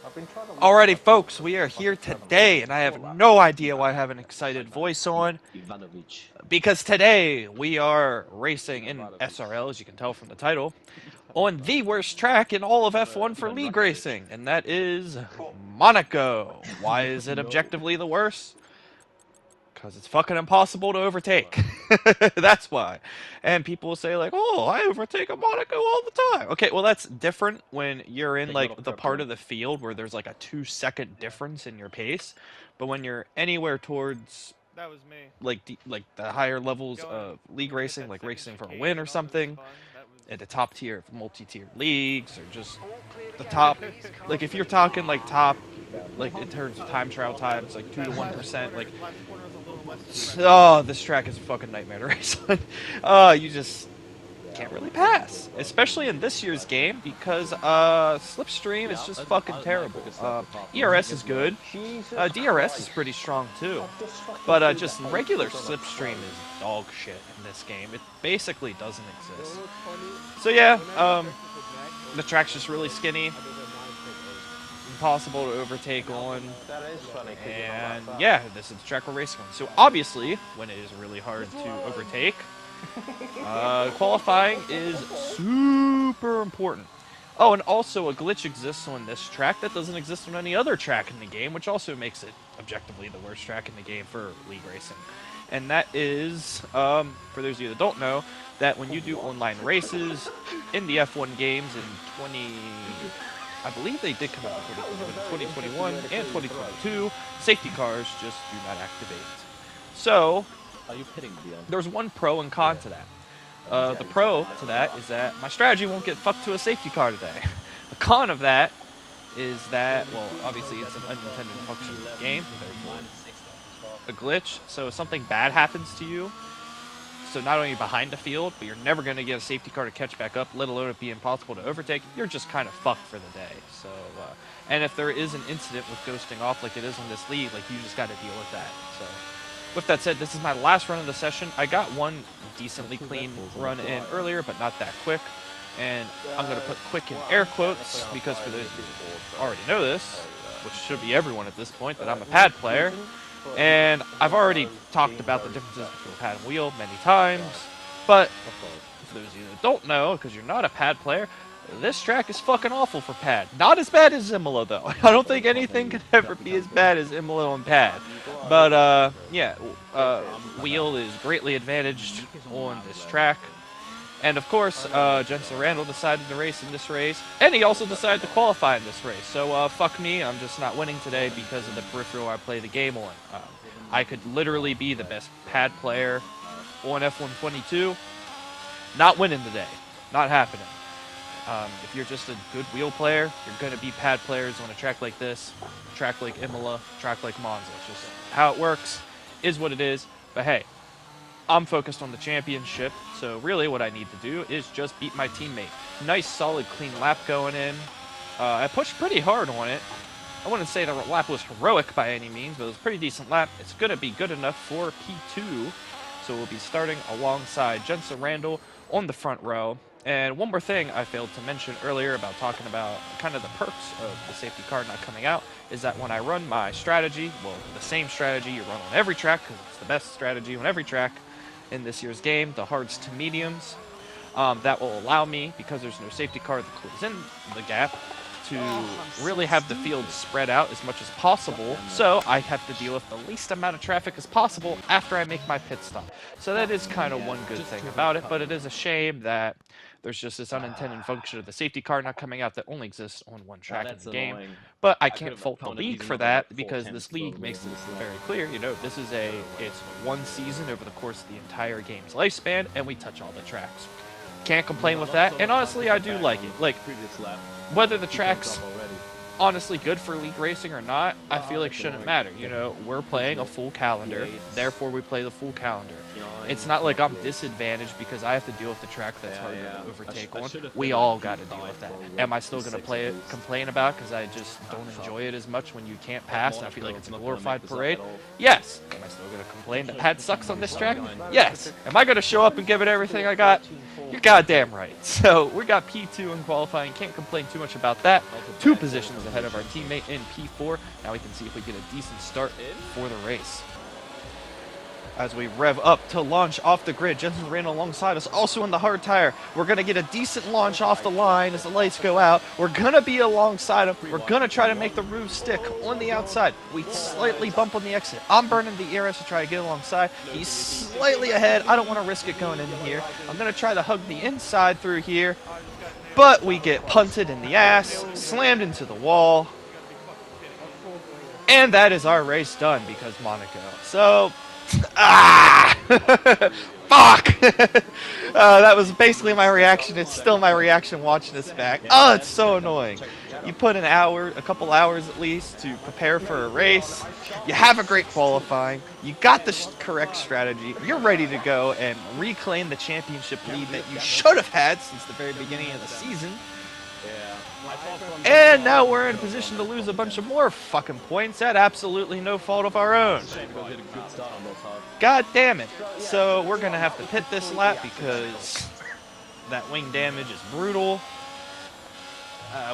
Alrighty, folks, we are here today, and I have no idea why I have an excited voice on, because today we are racing in SRL, as you can tell from the title, on the worst track in all of F1 for league racing, and that is Monaco. Why is it objectively the worst? Because it's fucking impossible to overtake. That's why. And people will say, like, oh, I overtake a Monaco all the time. Okay, well, that's different when you're in, like, the part of the field where there's, like, a 2-second difference in your pace. But when you're anywhere towards, like the higher levels of league racing, like racing for a win or something, at the top tier of multi-tier leagues, or just the top, like, if you're talking, like, top, like, in terms of time trial times, like 2 to 1%, like, oh, this track is a fucking nightmare to race on. You just can't really pass, especially in this year's game, because Slipstream is just fucking terrible. ERS is good, DRS is pretty strong too, but just regular Slipstream is dog shit in this game. It basically doesn't exist. So yeah, the track's just really skinny, impossible to overtake on, and yeah, this is the track we're racing on. So obviously, when it is really hard to overtake, qualifying is super important. Oh, and also a glitch exists on this track that doesn't exist on any other track in the game, which also makes it objectively the worst track in the game for league racing. And that is, for those of you that don't know, that when you do online races in the F1 games in I believe they did come out in 2021 and 2022, safety cars just do not activate. So, there's one pro and con to that. The pro to that is that my strategy won't get fucked to a safety car today. The con of that is that, well, obviously it's an unintended function of the game, therefore a glitch. So if something bad happens to you, so not only behind the field, but you're never going to get a safety car to catch back up, let alone it be impossible to overtake, you're just kind of fucked for the day. So, and if there is an incident with ghosting off like it is on this lead, like, you just got to deal with that. So, with that said, this is my last run of the session. I got one decently clean run in earlier, but not that quick. And I'm going to put quick in air quotes, because for those of you who already know this, which should be everyone at this point, that I'm a pad player. And I've already talked about the differences between pad and wheel many times, but for those of you that don't know, because you're not a pad player, this track is fucking awful for pad. Not as bad as Imola, though. I don't think anything could ever be as bad as Imola on pad. But, yeah, wheel is greatly advantaged on this track. And of course, Jensen Randall decided to race in this race, and he also decided to qualify in this race. So, fuck me, I'm just not winning today because of the peripheral I play the game on. I could literally be the best pad player on F122, not winning today. Not happening. If you're just a good wheel player, you're going to be pad players on a track like this, track like Imola, track like Monza. It's just how it works, is what it is, but hey. I'm focused on the championship, so really what I need to do is just beat my teammate. Nice, solid, clean lap going in. I pushed pretty hard on it. I wouldn't say the lap was heroic by any means, but it was a pretty decent lap. It's going to be good enough for P2, so we'll be starting alongside Jensen Randall on the front row. And one more thing I failed to mention earlier about talking about kind of the perks of the safety car not coming out is that when I run my strategy, well, the same strategy you run on every track, because it's the best strategy on every track in this year's game, the hards to mediums, that will allow me, because there's no safety car that closes in the gap, to really have the field spread out as much as possible, so I have to deal with the least amount of traffic as possible after I make my pit stop. So that is kind of one good thing about it, but it is a shame that there's just this unintended function of the safety car not coming out that only exists on one track in the game. But I can't fault the league for that, because this league makes it very clear, you know, this is it's one season over the course of the entire game's lifespan, and we touch all the tracks. Can't complain with that, and honestly, I do like it. Like, whether the track's honestly good for league racing or not, I feel like shouldn't matter. You know, we're playing a full calendar, therefore we play the full calendar. It's not like I'm disadvantaged because I have to deal with the track that's hard to overtake on. We all got to deal with that. Am I still going to complain about it because I just don't enjoy it as much when you can't pass and I feel like it's a glorified parade? Yes. Am I still going to complain that pad sucks on this track? Yes. Am I going to show up and give it everything I got? You're goddamn right. So we got P2 in qualifying. Can't complain too much about that. 2 positions ahead of our teammate in P4. Now we can see if we get a decent start for the race. As we rev up to launch off the grid, Jensen ran alongside us, also in the hard tire. We're going to get a decent launch off the line as the lights go out. We're going to be alongside him. We're going to try to make the roof stick on the outside. We slightly bump on the exit. I'm burning the ERS to try to get alongside. He's slightly ahead. I don't want to risk it going in here. I'm going to try to hug the inside through here. But we get punted in the ass, slammed into the wall. And that is our race done because Monaco. So... Fuck! That was basically my reaction. It's still my reaction watching this back. Oh, it's so annoying. You put an hour, a couple hours at least, to prepare for a race. You have a great qualifying. You got the correct strategy. You're ready to go and reclaim the championship lead that you should have had since the very beginning of the season. And now we're in a position to lose a bunch of more fucking points at absolutely no fault of our own. God damn it. So we're going to have to pit this lap because that wing damage is brutal.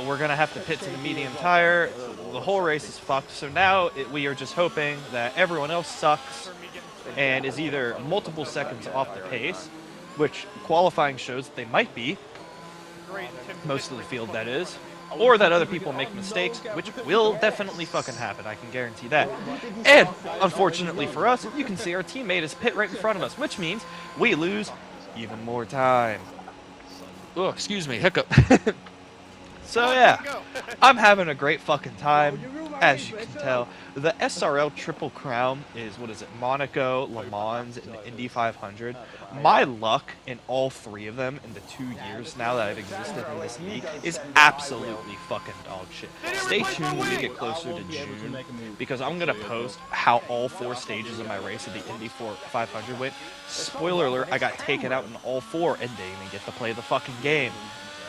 We're going to have to pit to the medium tire. The whole race is fucked. So now we are just hoping that everyone else sucks and is either multiple seconds off the pace, which qualifying shows that they might be. Most of the field, that is. Or that other people make mistakes, which will definitely fucking happen, I can guarantee that. And, unfortunately for us, you can see our teammate is pit right in front of us, which means we lose even more time. Oh, excuse me, hiccup. So yeah, I'm having a great fucking time, as you can tell. The SRL Triple Crown is, what is it, Monaco, Le Mans, and the Indy 500. My luck in all three of them in the 2 years now that I've existed in this league is absolutely fucking dog shit. Stay tuned when we get closer to June, because I'm going to post how all 4 stages of my race of the Indy 500 went. Spoiler alert, I got taken out in all 4 and didn't even get to play the fucking game.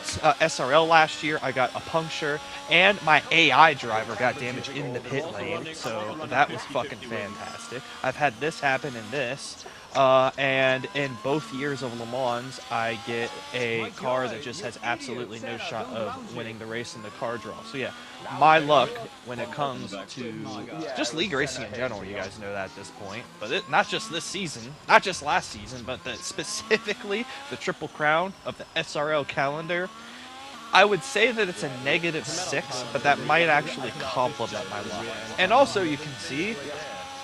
SRL last year, I got a puncture, and my AI driver got damaged in the pit lane, so that was fucking fantastic. I've had this happen in this, and in both years of Le Mans, I get a car that just has absolutely no shot of winning the race in the car draw. So yeah, my luck when it comes to just league racing in general, you guys know that at this point, but not just this season, not just last season, but specifically the Triple Crown of the SRL calendar, I would say that it's a -6, but that might actually complement my luck. And also, you can see,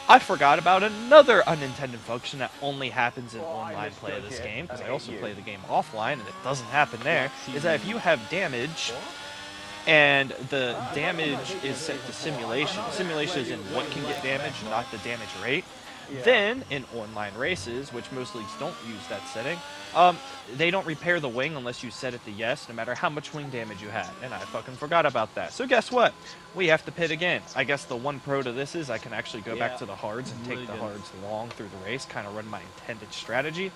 I forgot about another unintended function that only happens in online play of this game, because I also play the game offline, and it doesn't happen there, is that if you have damage, and the damage is set to simulation, simulation is in what can get damaged, not the damage rate, then in online races, which most leagues don't use that setting, they don't repair the wing unless you set it to yes, no matter how much wing damage you had. And I fucking forgot about that. So guess what? We have to pit again. I guess the one pro to this is I can actually go back to the hards and take the hards long through the race, kind of run my intended strategy.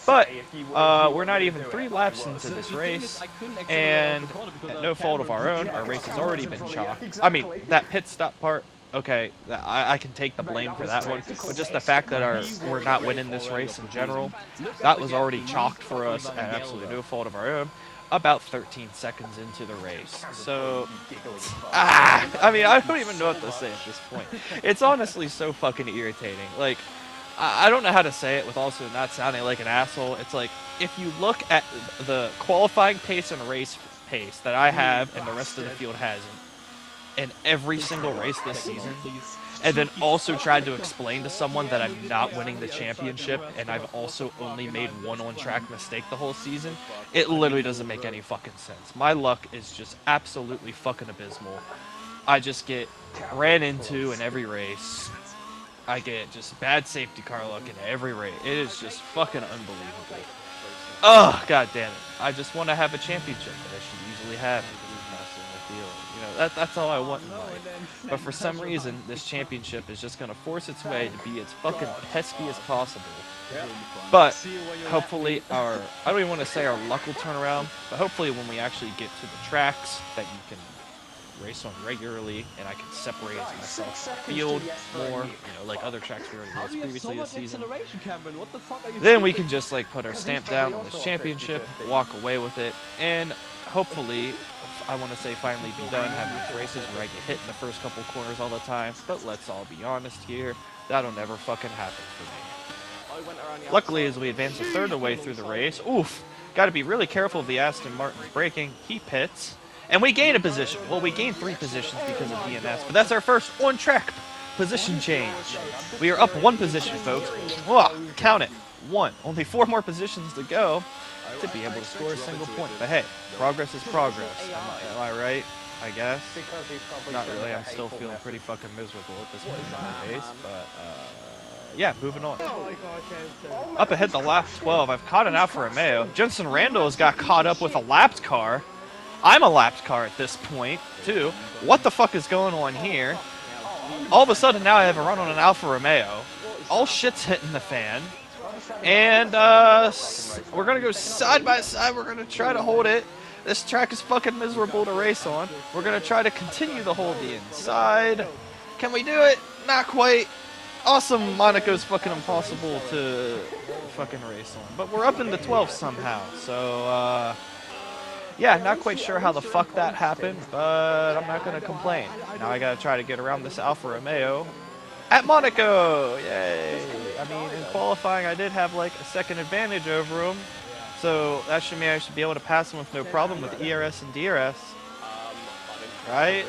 But we're not even 3 laps into this race, and at no fault of our own, our race has already been chalked. I mean, that pit stop part, okay, I can take the blame for that one, but just the fact that we're not winning this race in general, that was already chalked for us at absolutely no fault of our own, about 13 seconds into the race. So, I mean, I don't even know what to say at this point. It's honestly so fucking irritating. Like, I don't know how to say it with also not sounding like an asshole. It's like, if you look at the qualifying pace and race pace that I have and the rest of the field hasn't, in every single race this season, and then also tried to explain to someone that I'm not winning the championship and I've also only made one on-track mistake the whole season, it literally doesn't make any fucking sense. My luck is just absolutely fucking abysmal. I just get ran into in every race. I get just bad safety car luck in every race. It is just fucking unbelievable. Oh, god damn it. I just want to have a championship that I should easily have. You know, that's all I want in life. But for some reason, this championship is just going to force its way to be as fucking pesky as possible. But hopefully I don't even want to say our luck will turn around, but hopefully when we actually get to the tracks that you can race on regularly, and I can separate myself from the field more, you know, like other tracks we already raced previously this season. Then we can just like put our stamp down on this championship, walk away with it, and hopefully I want to say finally be done having these races where I get hit in the first couple corners all the time, but let's all be honest here, that'll never fucking happen for me. Luckily, as we advance a third of the way through the race, oof, got to be really careful of the Aston Martin's braking. He pits, and we gain a position. Well, we gained 3 positions because of DNS, but that's our first on-track position change. We are up 1 position, folks. Whoa, count it. 1. Only 4 more positions to go to be able to score a single point. But hey, progress is progress. Am I right? I guess. Not really. I'm still feeling pretty fucking miserable at this point in the race, but yeah, moving on. Up ahead the lap 12, I've caught an Alfa Romeo. Jensen Randall has got caught up with a lapped car. I'm a lapped car at this point, too. What the fuck is going on here? All of a sudden now I have a run on an Alfa Romeo. All shit's hitting the fan. And we're going to go side by side. We're going to try to hold it. This track is fucking miserable to race on. We're going to try to continue to hold the inside. Can we do it? Not quite. Awesome, Monaco's fucking impossible to fucking race on. But we're up in the 12th somehow. So, yeah, not quite sure how the fuck that happened, but I'm not going to complain. Now I got to try to get around this Alfa Romeo at Monaco. Yay. I mean, in qualifying, I did have like a second advantage over him. So that should mean I should be able to pass him with no problem with ERS and DRS. Right?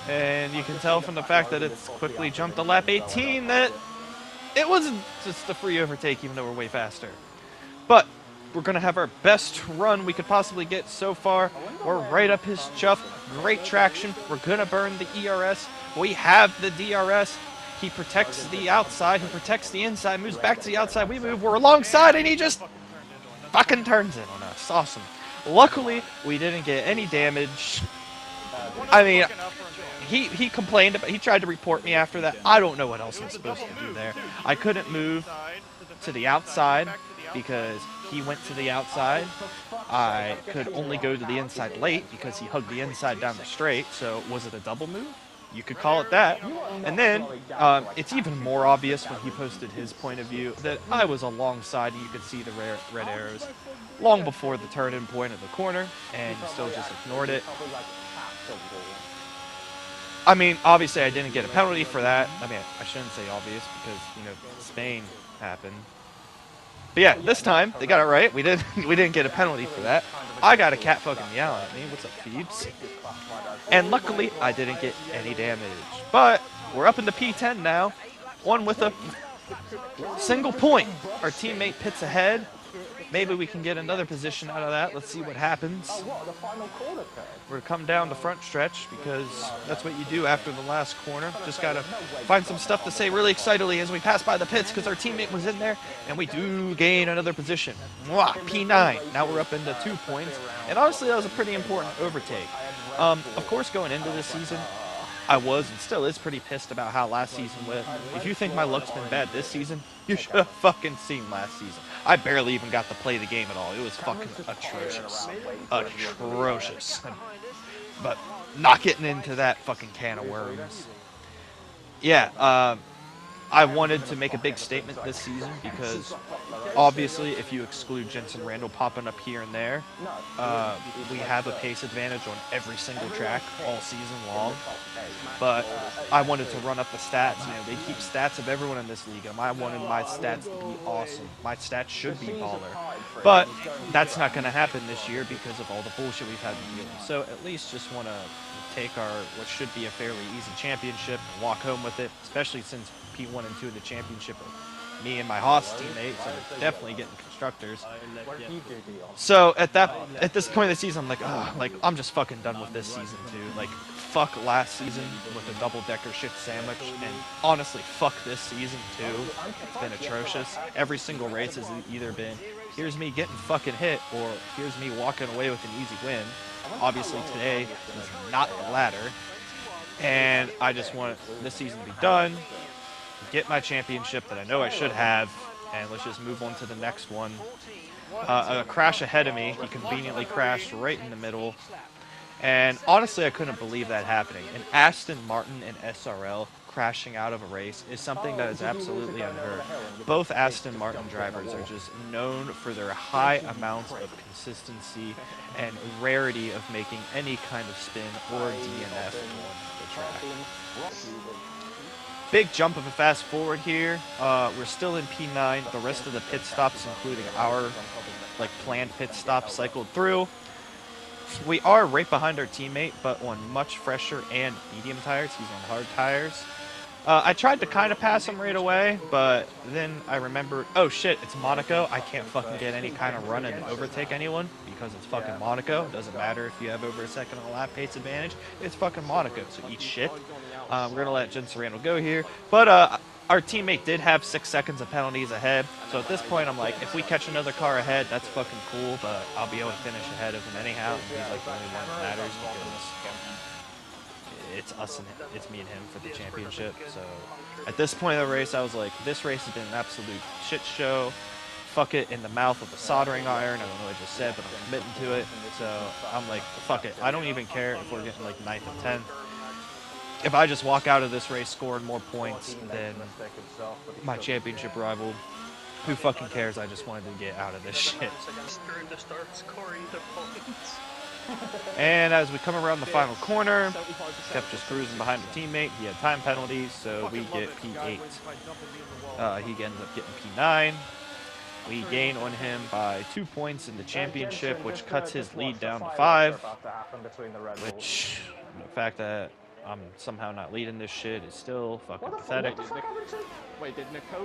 And you can tell from the fact that it's quickly jumped to lap 18 that it wasn't just a free overtake, even though we're way faster. But we're going to have our best run we could possibly get so far. We're right up his chuff. Great traction. We're going to burn the ERS. We have the DRS. He protects the outside. He protects the inside. Moves back to the outside. We move. We're alongside, and he just fucking turns it on us. Awesome. Luckily, we didn't get any damage. I mean, he complained, but he tried to report me after that. I don't know what else I'm supposed to do there. I couldn't move to the outside because he went to the outside. I could only go to the inside late because he hugged the inside down the straight. So was it a double move? You could call it that. And then it's even more obvious when he posted his point of view that I was alongside and you could see the red arrows long before the turn-in point of the corner, and you still just ignored it. I mean, obviously I didn't get a penalty for that. I mean, I shouldn't say obvious because, you know, Spain happened. But yeah, this time they got it right. We didn't get a penalty for that. I got a cat fucking yelling at me. What's up, Phoebes? And luckily, I didn't get any damage. But we're up in the P10 now. One with a single point. Our teammate pits ahead. Maybe we can get another position out of that. Let's see what happens. We're come down the front stretch because that's what you do after the last corner. Just got to find some stuff to say really excitedly as we pass by the pits because our teammate was in there, and we do gain another position. Mwah, P9. Now we're up into 2 points, and honestly, that was a pretty important overtake. Of course, going into this season, I was and still is pretty pissed about how last season went. If you think my luck's been bad this season, you should have fucking seen last season. I barely even got to play the game at all. It was fucking atrocious. Atrocious. But not getting into that fucking can of worms. Yeah, I wanted to make a big statement this season because obviously if you exclude Jensen Randall popping up here and there, we have a pace advantage on every single track all season long. But I wanted to run up the stats. You know, they keep stats of everyone in this league, and I wanted my stats to be awesome. My stats should be baller. But that's not going to happen this year because of all the bullshit we've had to deal with. So at least just want to take our what should be a fairly easy championship and walk home with it, especially since P1 and 2 of the championship are me and my Haas teammates are definitely getting constructors. So at this point of the season, I'm like, oh, like I'm just fucking done with this season too. Like fuck last season with a double-decker shit sandwich, and honestly, fuck this season too. It's been atrocious. Every single race has either been here's me getting fucking hit or here's me walking away with an easy win. Obviously today was not the latter, and I just want this season to be done, get my championship that I know I should have, and let's just move on to the next one. A crash ahead of me, he conveniently crashed right in the middle, And honestly, I couldn't believe that happening. An Aston Martin and SRL crashing out of a race is something that is absolutely unheard. Both Aston Martin drivers are just known for their high amounts of consistency and rarity of making any kind of spin or DNF on the track. Big jump of a fast forward here. We're still in P9. The rest of the pit stops, including our planned pit stops, cycled through. We are right behind our teammate, but on much fresher and medium tires. He's on hard tires. I tried to kind of pass him right away, but then I remembered, oh shit, it's Monaco. I can't fucking get any kind of run and overtake anyone because it's fucking Monaco. It doesn't matter if you have over a second on a lap pace advantage. It's fucking Monaco, so eat shit. We're going to let Jen Serrano go here. But our teammate did have 6 seconds of penalties ahead. So at this point, I'm like, if we catch another car ahead, that's fucking cool, but I'll be able to finish ahead of him anyhow. And he's like the only one that matters because it's us and him, it's me and him for the championship. So at this point of the race, I was like, this race has been an absolute shit show. Fuck it in the mouth with a soldering iron. I don't know what I just said, but I'm committing to it. So I'm like, fuck it. I don't even care if we're getting like 9th and 10th. If I just walk out of this race scoring more points than my championship rival, who fucking cares? I just wanted to get out of this shit. And as we come around the final corner, kept just cruising behind the teammate. He had time penalties, so we get P8. He ends up getting P9. We gain on him by 2 points in the championship, which cuts his lead down to 5. Which, the fact that I'm somehow not leading this shit is still fucking pathetic.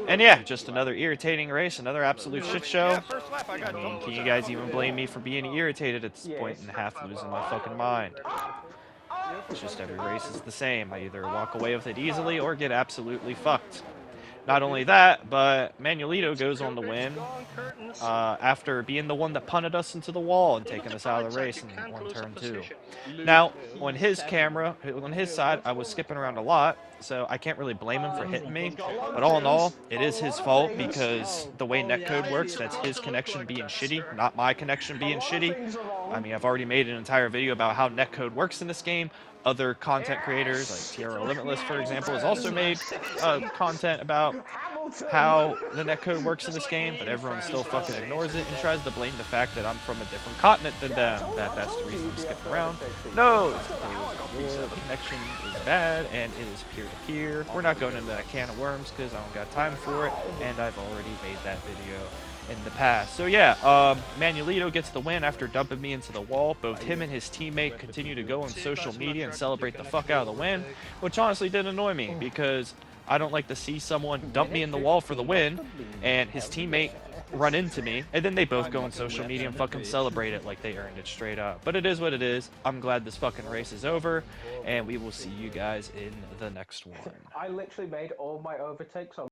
And yeah, just another irritating race, another absolute shit show. I mean, can you guys even blame me for being irritated at this point and half losing my fucking mind? It's just every race is the same. I either walk away with it easily or get absolutely fucked. Not only that, but Manuelito goes on to win after being the one that punted us into the wall and taking us out of the race on turn 2. Now, on his camera, on his side, I was skipping around a lot, so I can't really blame him for hitting me. But all in all, it is his fault because the way netcode works, that's his connection being shitty, not my connection being shitty. I mean, I've already made an entire video about how netcode works in this game. Other content creators, like TRL Limitless, for example, has also made content about how the netcode works in this game, but everyone still fucking ignores it and tries to blame the fact that I'm from a different continent than them, that's the reason I'm skipping around. No, the connection is bad, and it is peer-to-peer. We're not going into that can of worms because I don't got time for it, and I've already made that video in the past. So yeah, Manuelito gets the win after dumping me into the wall. Both him and his teammate continue to go on social media and celebrate the fuck out of the win, which honestly did annoy me because I don't like to see someone dump me in the wall for the win and his teammate run into me, and then they both go on social media and fucking celebrate it like they earned it straight up. But it is what it is. I'm glad this fucking race is over, and we will see you guys in the next one. I literally made all my overtakes on